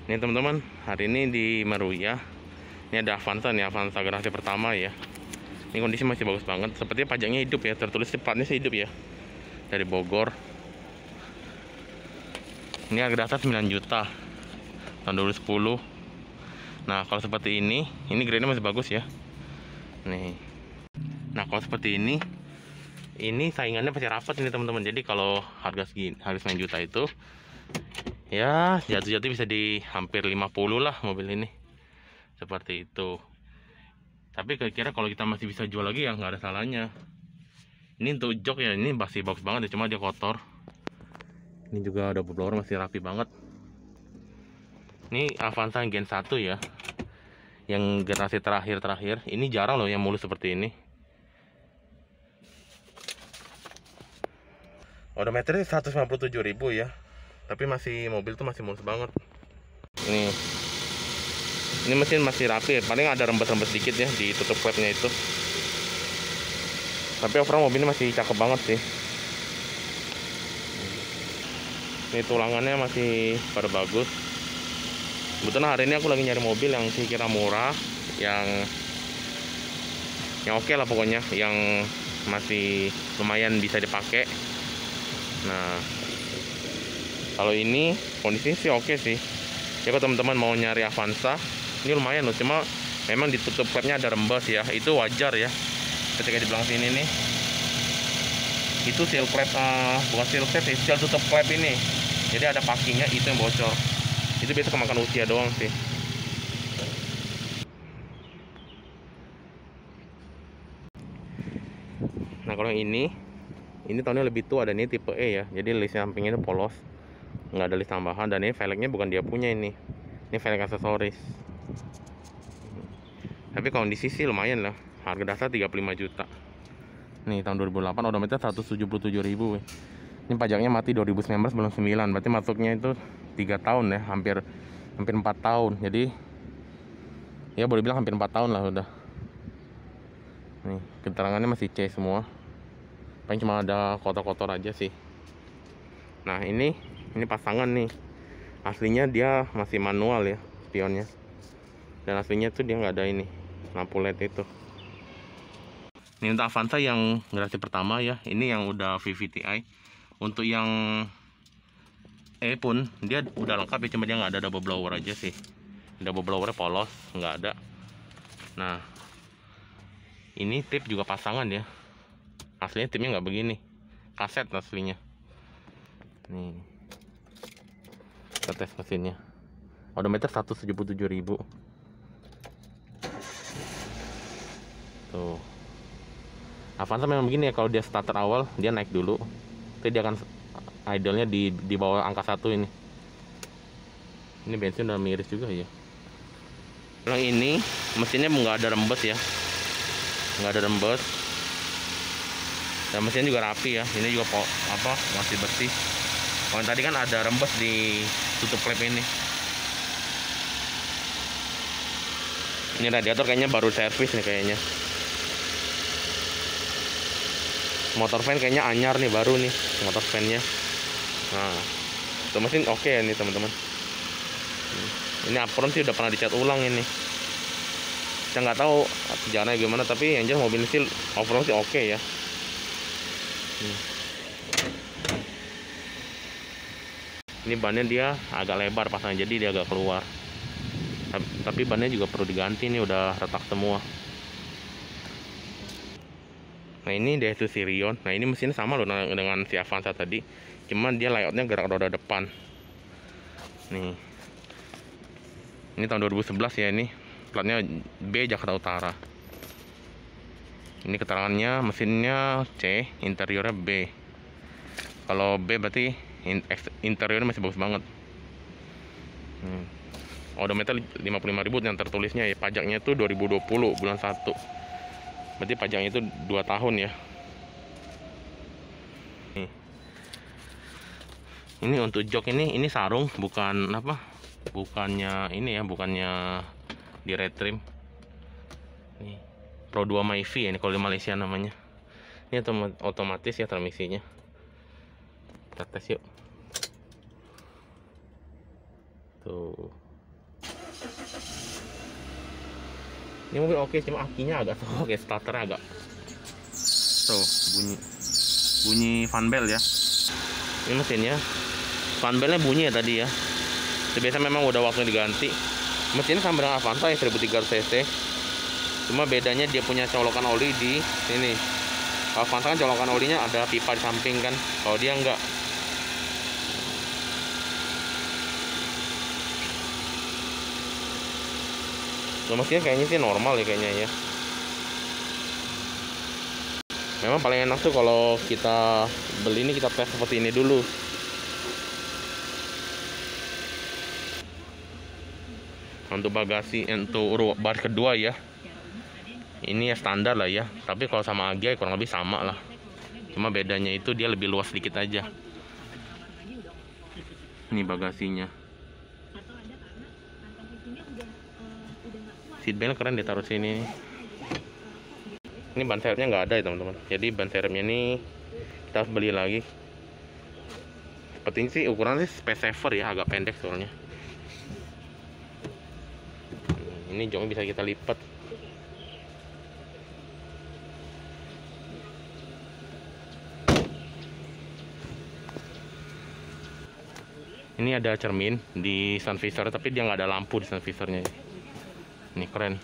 Ini teman-teman, hari ini di Meruya. Ini ada Avanza nih, Avanza generasi pertama ya. Ini kondisi masih bagus banget. Sepertinya pajaknya hidup ya, tertulis platnya sih hidup ya. Dari Bogor. Ini harga dasar 9 juta tahun 2010. Nah, kalau seperti ini grade-nya masih bagus ya. Nih. Nah, kalau seperti ini saingannya pasti rapat ini teman-teman. Jadi kalau harga 9 juta itu ya jatuh-jatuh bisa di hampir 50 lah mobil ini. Seperti itu. Tapi kira-kira kalau kita masih bisa jual lagi ya nggak ada salahnya. Ini untuk jok ya, ini masih bagus banget ya, cuma dia kotor. Ini juga ada blower masih rapi banget. Ini Avanza Gen 1 ya, yang generasi terakhir. Ini jarang loh yang mulus seperti ini. Odometernya 157.000 ya, tapi mobil tuh masih mulus banget. Ini mesin masih rapi, paling ada rembes-rembes dikit ya di tutup klep-nya itu. Tapi overall mobilnya masih cakep banget sih. Ini tulangannya masih pada bagus. Kebetulan hari ini aku lagi nyari mobil yang kira murah, yang oke lah pokoknya, yang masih lumayan bisa dipakai. Nah, kalau ini kondisinya sih oke sih. Ya kalau teman-teman mau nyari Avanza, ini lumayan loh. Cuma memang ditutup klep-nya ada rembes ya, itu wajar ya. Ketika di belakang sini nih, itu seal klep, bukan seal klep sih, seal tutup klep ini. Jadi ada packingnya, itu yang bocor. Itu biasa kemakan usia doang sih. Nah kalau yang ini tahunnya lebih tua dan ini tipe E ya. Jadi list sampingnya itu polos, nggak ada list tambahan. Dan ini velgnya bukan dia punya ini velg aksesoris. Tapi kondisi sih lumayan lah. Harga dasar 35 juta. Nih tahun 2008, odometer 177.000. Ini pajaknya mati 2019 belum 9. Berarti masuknya itu 3 tahun ya, hampir 4 tahun. Jadi ya boleh bilang hampir 4 tahun lah udah. Nih, keterangannya masih C semua. Paling cuma ada kotor-kotor aja sih. Nah, ini pasangan nih. Aslinya dia masih manual ya spionnya. Dan aslinya tuh dia nggak ada ini lampu LED itu. Ini untuk Avanza yang generasi pertama ya. Ini yang udah VVTi. Untuk yang E pun dia udah lengkap ya, cuma dia nggak ada double blower aja sih. Double blowernya polos, nggak ada. Nah, ini tip juga pasangan ya. Aslinya tipnya nggak begini, kaset aslinya. Nih, kita tes mesinnya. Odometer 177.000. Tuh. Avanza memang begini ya, kalau dia starter awal dia naik dulu, tapi dia akan idle-nya di bawah angka 1 ini. Ini bensin udah miris juga ya. Yang ini mesinnya nggak ada rembes ya, nggak ada rembes. Dan mesinnya juga rapi ya. Ini juga masih bersih. Kalau tadi kan ada rembes di tutup klep ini. Ini radiator kayaknya baru servis nih kayaknya. Motor fan kayaknya anyar nih, baru nih motor fan-nya. Nah, itu mesin oke ya nih teman-teman. Ini apron sih udah pernah dicat ulang ini. Kita nggak tahu sejarahnya gimana, tapi yang jelas mobil sih apron sih oke ya. Ini bannya dia agak lebar pasang, jadi dia agak keluar. Tapi bannya juga perlu diganti nih, udah retak semua. Nah ini Daihatsu Sirion. Nah ini mesinnya sama loh dengan si Avanza tadi, cuman dia layoutnya gerak roda depan. Nih, ini tahun 2011 ya. Ini platnya B Jakarta Utara. Ini keterangannya mesinnya C, interiornya B. Kalau B berarti interiornya masih bagus banget. Odometer 55.000 yang tertulisnya ya. Pajaknya itu 2020 bulan 1. Berarti pajaknya itu 2 tahun ya. Ini untuk jok ini sarung, bukan bukannya ini ya, bukannya di red trim. Nih, Pro 2 Myvi ya, ini kalau di Malaysia namanya. Ini otomatis ya transmisinya. Kita tes yuk. Tuh. Ini mobil oke, cuma akinya agak soak ya, starternya agak. Tuh bunyi fan bell ya. Ini mesinnya, fan bellnya bunyi ya tadi ya. Biasa memang udah waktunya diganti. Mesinnya sama dengan Avanza ya, 1300 cc. Cuma bedanya dia punya colokan oli di sini. Kalau Avanza kan colokan olinya ada pipa di samping kan. Kalau dia enggak. Mesinnya kayaknya sih normal ya kayaknya ya. Memang paling enak tuh kalau kita beli ini kita tes seperti ini dulu. Untuk bagasi untuk baris kedua ya. Ini ya standar lah ya. Tapi kalau sama Agya kurang lebih sama lah. Cuma bedanya itu dia lebih luas sedikit aja. Ini bagasinya. Seatbelt keren ditaruh sini. Ini ban serepnya nggak ada ya teman-teman. Jadi ban serepnya ini kita harus beli lagi. Seperti ini sih ukurannya space saver ya, agak pendek soalnya. Ini joknya bisa kita lipat. Ini ada cermin di sun visor, tapi dia nggak ada lampu di sun visornya. Ini keren.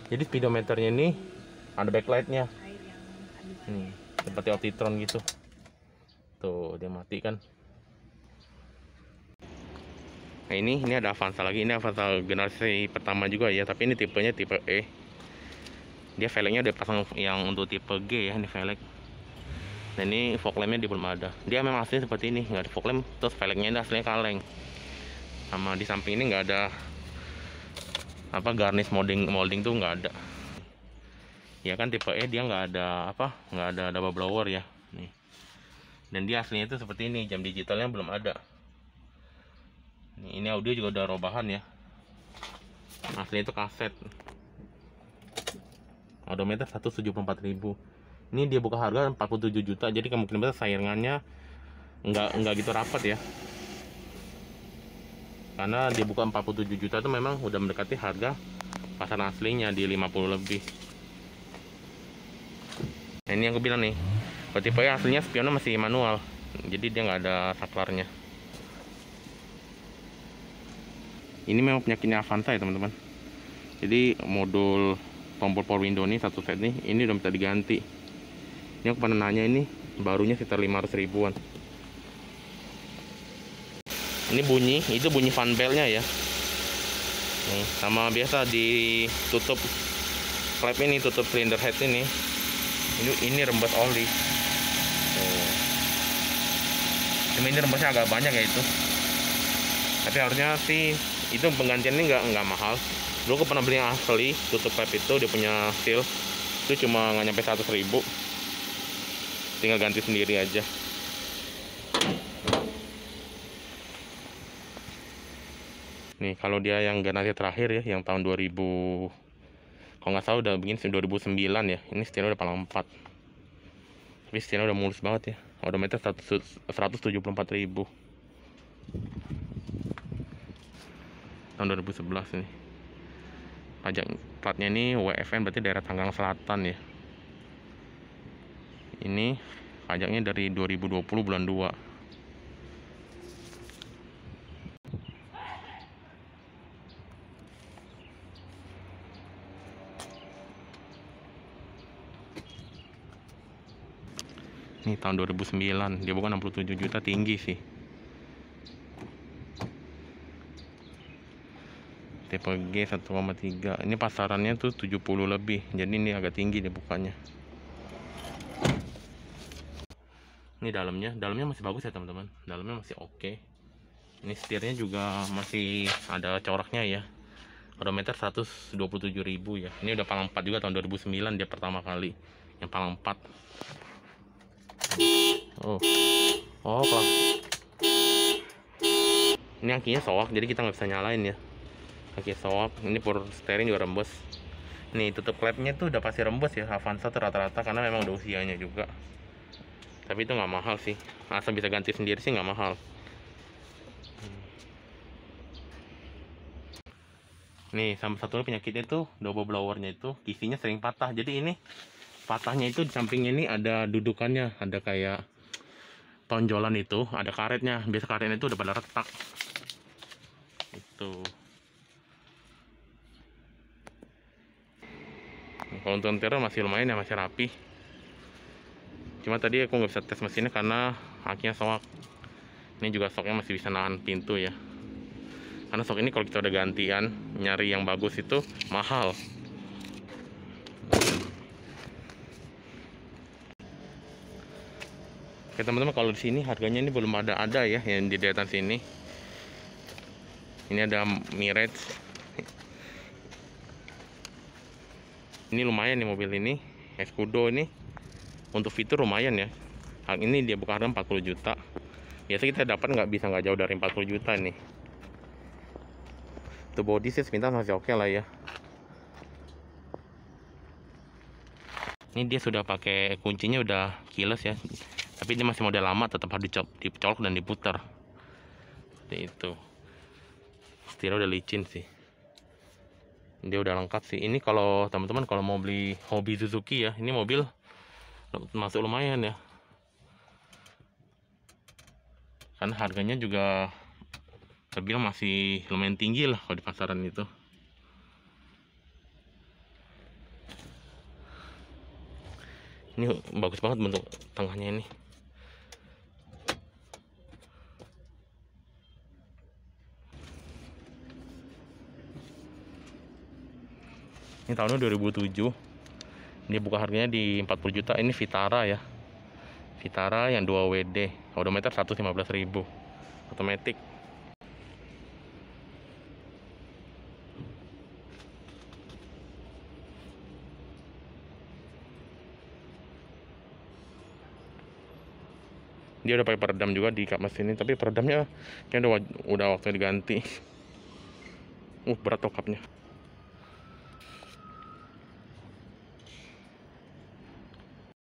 Jadi speedometernya ini ada backlightnya. Nih, seperti Optitron gitu. Tuh dia mati kan. Nah ini ada Avanza lagi. Ini Avanza generasi pertama juga ya, tapi ini tipenya tipe E. Dia velgnya udah pasang yang untuk tipe G ya, ini velg. Dan ini fog lampnya dia belum ada. Dia memang aslinya seperti ini, nggak ada fog lamp. Terus velgnya ini aslinya kaleng. Sama di samping ini nggak ada apa garnish molding tuh nggak ada. Ya kan tipe E dia nggak ada apa, nggak ada double blower ya. Nih. Dan dia aslinya itu seperti ini, jam digitalnya belum ada. Ini audio juga udah robahan ya. Aslinya itu kaset. Odometer 174.000. Ini dia buka harga 47 juta, jadi kemungkinan besar saingannya nggak gitu rapat ya. Karena dia buka 47 juta itu memang udah mendekati harga pasar aslinya di 50 lebih. Nah, ini yang aku bilang nih, tipe aslinya spionnya masih manual, jadi dia nggak ada saklarnya. Ini memang penyakitnya Avanza ya teman-teman. Jadi modul tombol power window ini satu set nih, ini udah bisa diganti. Ini aku pernah nanya, ini barunya sekitar 500 ribuan. Ini itu bunyi fan bellnya ya. Nih, sama biasa ditutup klep ini, tutup cylinder head ini. Ini rembes oli. Cuma ini rembesnya agak banyak ya itu. Tapi harusnya sih itu penggantian ini nggak mahal. Dulu aku pernah beli yang asli tutup klep itu, dia punya seal itu cuma nggak nyampe 100 ribu. Tinggal ganti sendiri aja. Nih kalau dia yang generasi terakhir ya, yang tahun 2000 kalau nggak salah udah begini 2009 ya. Ini setirnya udah paling 4. Tapi setirnya udah mulus banget ya. Odometer 174.000. Tahun 2011 nih. Pajak platnya ini WFN, berarti daerah Tangerang Selatan ya. Ini pajaknya dari 2020 bulan 2. Ini tahun 2009, dia bukan 67 juta, tinggi sih. Tipe G 1,3. Ini pasarannya tuh 70 lebih. Jadi ini agak tinggi deh bukannya. Ini dalamnya masih bagus ya teman-teman. Dalamnya masih oke. Ini setirnya juga masih ada coraknya ya. Odometer 127.000 ya. Ini udah palang 4 juga tahun 2009 dia pertama kali yang palang 4. Oh pelan. Ini akinya soak, jadi kita nggak bisa nyalain ya. Aki soak. Ini power steering juga rembes. Nih tutup klepnya tuh udah pasti rembes ya. Avanza tuh rata-rata karena memang udah usianya juga. Tapi itu nggak mahal sih, asal bisa ganti sendiri sih nggak mahal. Nih, sama satu lagi penyakitnya itu double blowernya itu kisinya sering patah. Jadi ini patahnya itu di sampingnya ini ada dudukannya, ada kayak tonjolan itu, ada karetnya. Biasa karetnya itu udah pada retak. Itu. Nah, kalau untuk interior masih lumayan ya, masih rapi. Cuma tadi aku nggak bisa tes mesinnya karena akinya soak. Ini juga soknya masih bisa nahan pintu ya. Karena sok ini kalau kita udah gantian nyari yang bagus itu mahal. Oke teman-teman, kalau di sini harganya ini belum ada ya yang di deretan sini. Ini ada Mirage. Ini lumayan nih mobil ini, Escudo ini. Untuk fitur lumayan ya. Ini dia buka harga 40 juta. Biasa kita dapat nggak jauh dari 40 juta nih. Untuk body sih sepintas masih oke lah ya. Ini dia sudah pakai kuncinya udah keyless ya. Tapi dia masih model lama, tetap harus dicolok dan diputar. Seperti itu. Setirnya udah licin sih. Dia udah lengkap sih. Ini kalau teman-teman kalau mau beli hobi Suzuki ya, ini mobil masuk lumayan ya. Karena harganya juga terbilang masih lumayan tinggi lah kalau di pasaran itu. Ini bagus banget bentuk tengahnya ini. Ini tahunnya 2007. Ini buka harganya di 40 juta. Ini Vitara ya. Vitara yang 2WD. Odometer 115.000. Otomatis. Dia udah pakai peredam juga di kap mesin ini, tapi peredamnya kayaknya udah waktunya diganti. Berat loh kapnya.